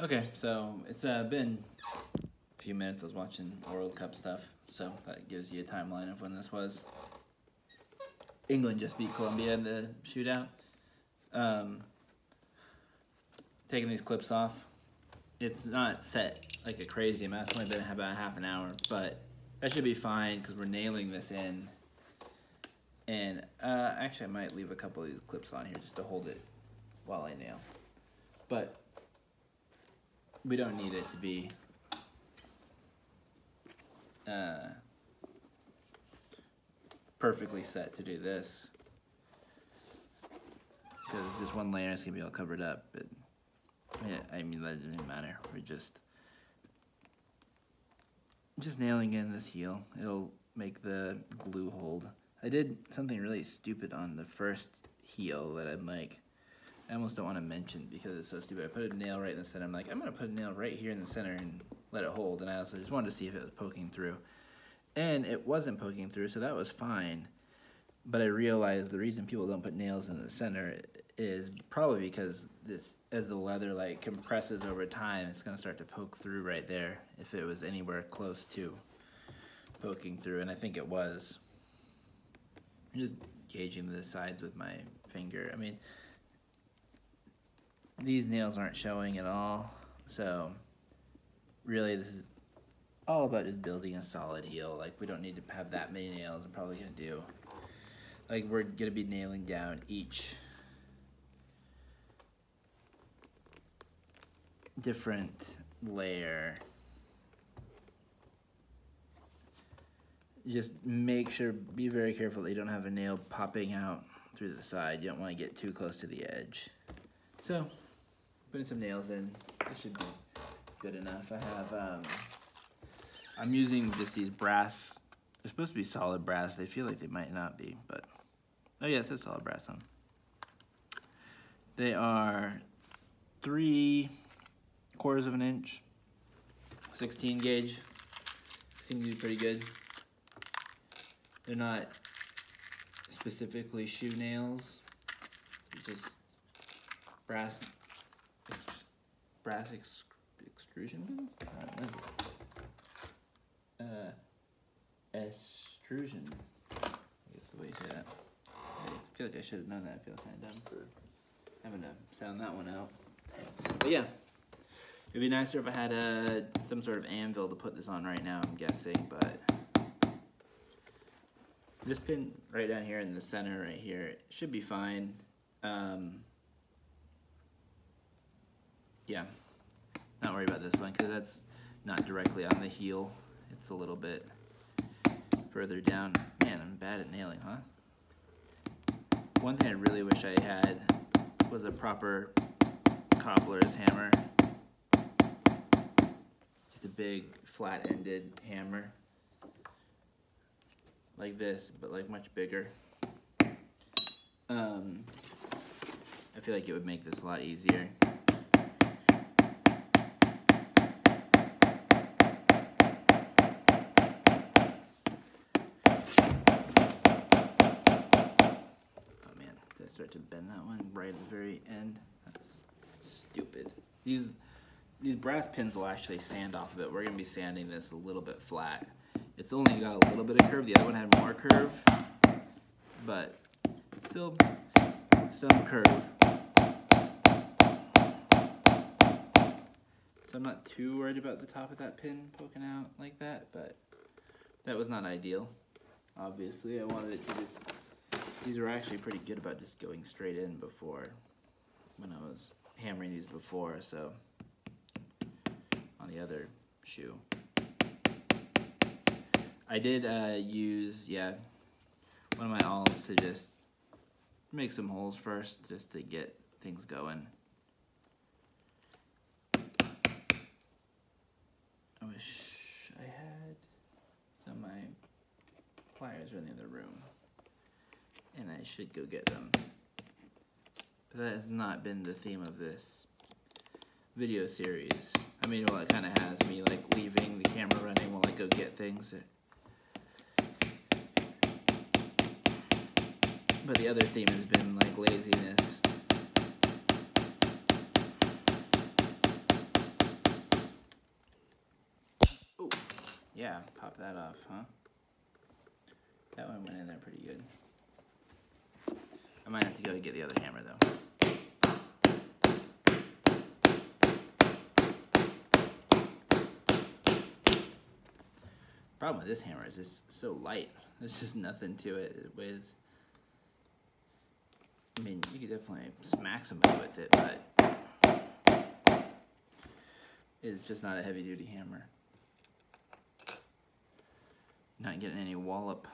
Okay, so it's been a few minutes. I was watching World Cup stuff, so that gives you a timeline of when this was. England just beat Colombia in the shootout. Taking these clips off. It's not set like a crazy amount. It's only been about half an hour, but that should be fine because we're nailing this in. And actually, I might leave a couple of these clips on here just to hold it while I nail. But we don't need it to be perfectly set to do this, because just one layer is gonna be all covered up. But I mean that doesn't matter. We're just nailing in this heel. It'll make the glue hold. I did something really stupid on the first heel that I'm like, I almost don't want to mention because it's so stupid. I put a nail right in the center. I'm like, I'm going to put a nail right here in the center and let it hold. And I also just wanted to see if it was poking through. And it wasn't poking through, so that was fine. But I realized the reason people don't put nails in the center is probably because this, as the leather like compresses over time, it's going to start to poke through right there if it was anywhere close to poking through. And I think it was. I'm just gauging the sides with my finger. I mean, these nails aren't showing at all, so really this is all about just building a solid heel. Like, we don't need to have that many nails. I'm probably gonna do, like, we're gonna be nailing down each different layer. Just make sure, be very careful that you don't have a nail popping out through the side. You don't want to get too close to the edge. So, putting some nails in, this should be good enough. I have, I'm using just these brass, they're supposed to be solid brass. They feel like they might not be, but, oh yeah, it says solid brass on them. They are 3/4 of an inch, 16 gauge. Seem to be pretty good. They're not specifically shoe nails, they're just brass extrusion pins? What is it? Extrusion. I guess the way you say that. I feel like I should have known that. I feel kind of dumb for having to sound that one out. But yeah, it'd be nicer if I had some sort of anvil to put this on right now, I'm guessing, but this pin right down here in the center right here should be fine. Yeah, not worry about this one because that's not directly on the heel. It's a little bit further down. Man, I'm bad at nailing, huh? One thing I really wish I had was a proper cobbler's hammer. Just a big flat-ended hammer. Like this, but like much bigger. I feel like it would make this a lot easier. Oh man, did I start to bend that one right at the very end? That's stupid. These brass pins will actually sand off of it. We're gonna be sanding this a little bit flat. It's only got a little bit of curve. The other one had more curve, but still some curve. So I'm not too worried about the top of that pin poking out like that, but that was not ideal. Obviously, I wanted it to just, these were actually pretty good about just going straight in before, when I was hammering these before, so on the other shoe. I did use, one of my awls to just make some holes first, just to get things going. I wish I had some of my pliers are in the other room, and I should go get them. But that has not been the theme of this video series. I mean, well, it kind of has me like leaving the camera running while I go get things. But the other theme has been like laziness. Yeah, pop that off, huh? That one went in there pretty good. I might have to go get the other hammer though. Problem with this hammer is it's so light. There's just nothing to it. It weighs. I mean, you could definitely smack somebody with it, but it's just not a heavy-duty hammer. Not getting any wallop.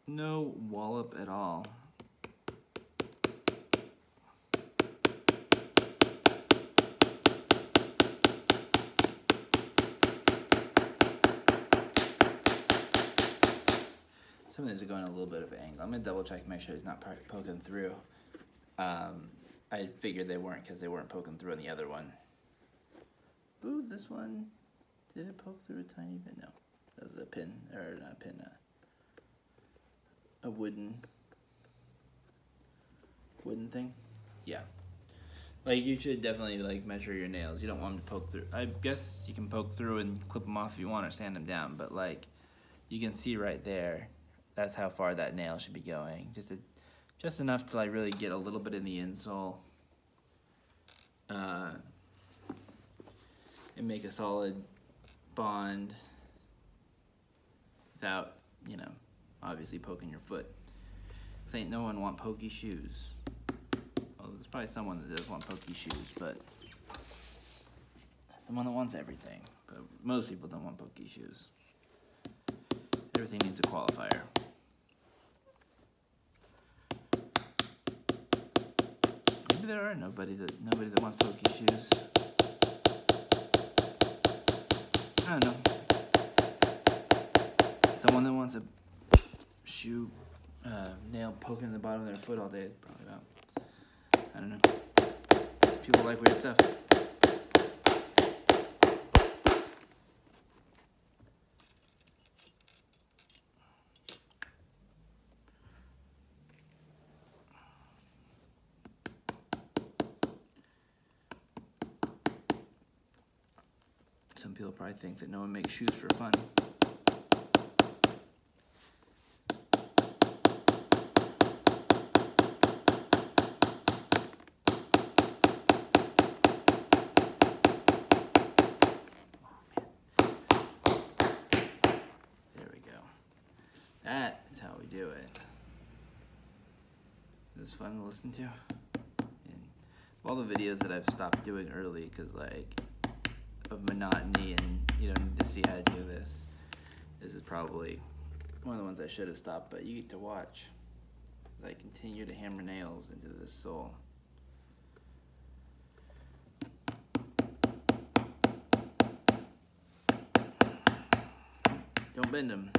No wallop at all. Some of these are going a little bit of an angle. I'm gonna double check, make sure he's not poking through. I figured they weren't because they weren't poking through on the other one. Ooh, this one, did it poke through a tiny bit? No, that was a pin, or not a pin, a wooden thing. Yeah, like you should definitely like measure your nails. You don't want them to poke through. I guess you can poke through and clip them off if you want or sand them down, but like you can see right there, that's how far that nail should be going. Just enough to like really get a little bit in the insole and make a solid bond without, you know, obviously poking your foot. This ain't no one want pokey shoes. Well, there's probably someone that does want pokey shoes, but someone that wants everything. But most people don't want pokey shoes. Everything needs a qualifier. Maybe there are nobody that wants pokey shoes. I don't know. Someone that wants a shoe nail poking in the bottom of their foot all day is probably about. I don't know. People like weird stuff. Some people probably think that no one makes shoes for fun. There we go. That is how we do it. This is fun to listen to. And all the videos that I've stopped doing early because like of monotony and you don't need to see how to do this. This is probably one of the ones I should have stopped, but you get to watch as I continue to hammer nails into this sole. Don't bend them.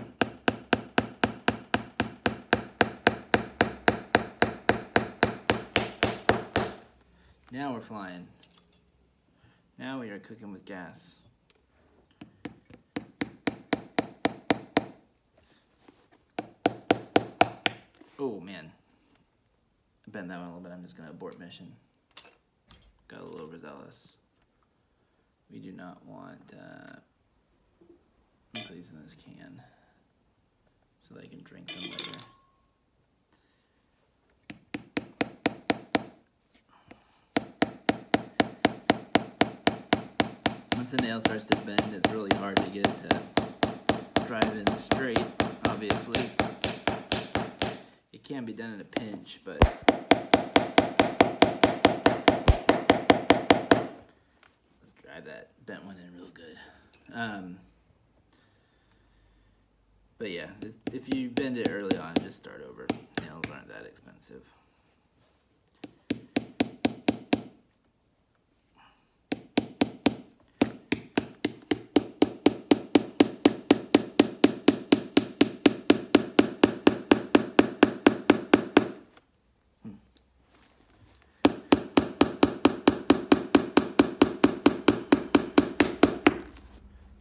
Now we're flying. Now we are cooking with gas. Oh man, I bent that one a little bit. I'm just gonna abort mission. Got a little overzealous. We do not want, put these in this can so they can drink them later. Once the nail starts to bend, it's really hard to get it to drive in straight, obviously. It can be done in a pinch, but let's drive that bent one in real good. But yeah, if you bend it early on, just start over. Nails aren't that expensive.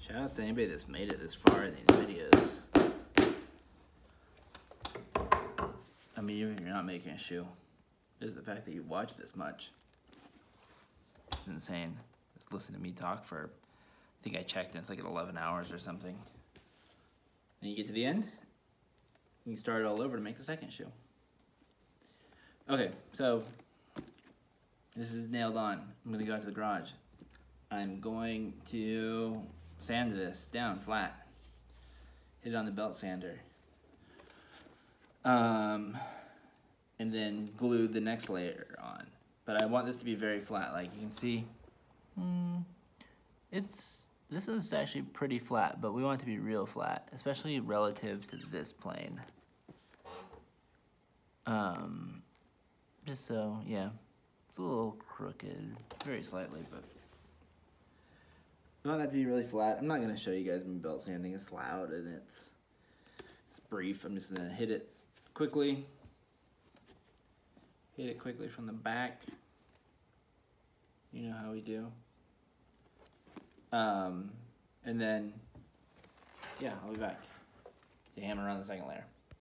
Shout out to anybody that's made it this far in these videos. I mean, even if you're not making a shoe, just the fact that you watch this much, it's insane. Just listen to me talk for I think I checked and it's like at 11 hours or something. Then you get to the end, you can start it all over to make the second shoe. Okay, so this is nailed on. I'm gonna go out to the garage. I'm going to sand this down flat. Hit it on the belt sander. And then glue the next layer on. But I want this to be very flat. Like you can see, this is actually pretty flat, but we want it to be real flat, especially relative to this plane. Just so, yeah, it's a little crooked, very slightly, but I want that to be really flat. I'm not gonna show you guys my belt sanding. It's loud and it's brief. I'm just gonna hit it quickly. Hit it quickly from the back. You know how we do. And then, yeah, I'll be back to hammer on the second layer.